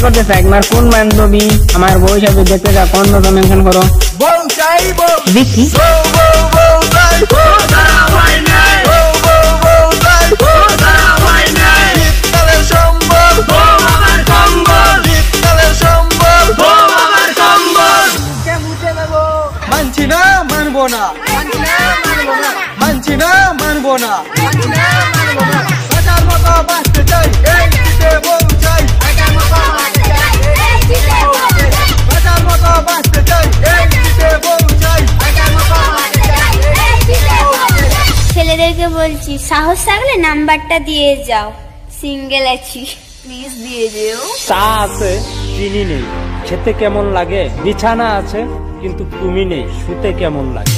করতেছে একবার কোন বান্ধবী আমার বউর সাথে দেখতে যা কোন কথা মেনশন করো। বউ চাইবো দেখি মানছি না মানবো না, মানছি না মানবো না, বাঁচার মতো বাঁচতে চাই, এই দিতে বউ চাই, বাঁচার মতো বাঁচতে চাই, এই দিতে বউ চাই। ছেলেদেরকে বলছি সাহস থাকলে নাম্বারটা দিয়ে যাও, সিঙ্গেল আছি, প্লিজ দিয়ে যেও। চা আছে চিনি নেই, খেতে কেমন লাগে, বিছানা আছে কিন্তু তুমি নেই, শুতে কেমন লাগে।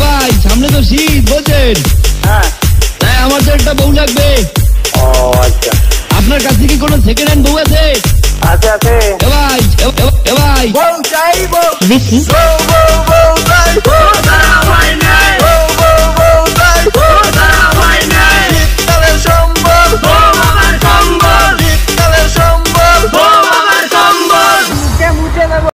ভাই সামনে তো শীত বোঝেন, তাই আমার তো একটা বউ লাগবে। আপনার কাছে কি কোনো সেকেন্ড হ্যান্ড বউ আছে? আছে আছে ভাই বউ চাইবো দেখি বউ